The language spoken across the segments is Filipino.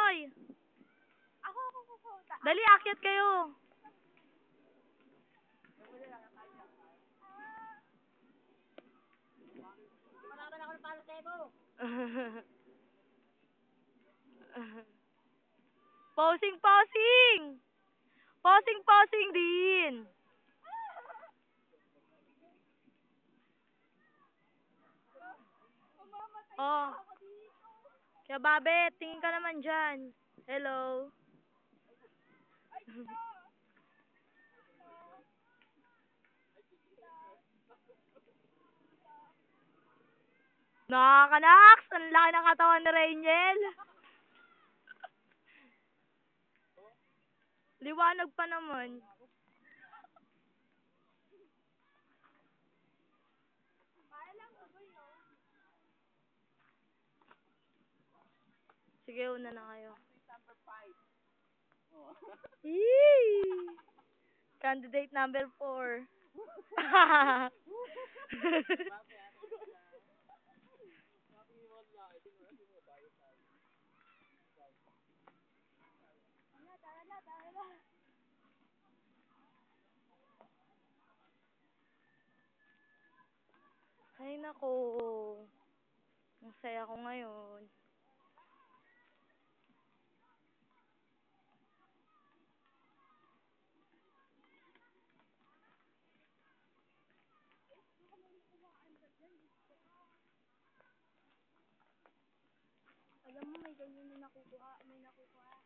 Hoy! Ako. Dali, akyat kayo. Manakan ako ng palotebo. Posing, posing! Posing, posing din! Oh. Kaya Babet, tingin ka naman dyan. Hello. Nakakanax! Ang laki ng katawan ni Rainiel. Liwanag pa naman. Sige, una na kayo. Yee! Candidate number 4. Ay, nako. Ang saya ko ngayon. Alam mo, may ganyan na nakukuha. May nakukuha.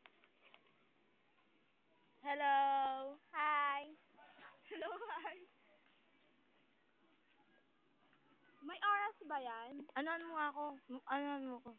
Hello. Hi. Hello, hi. May oras ba yan? Anuan mo nga ako. Anuan mo ko.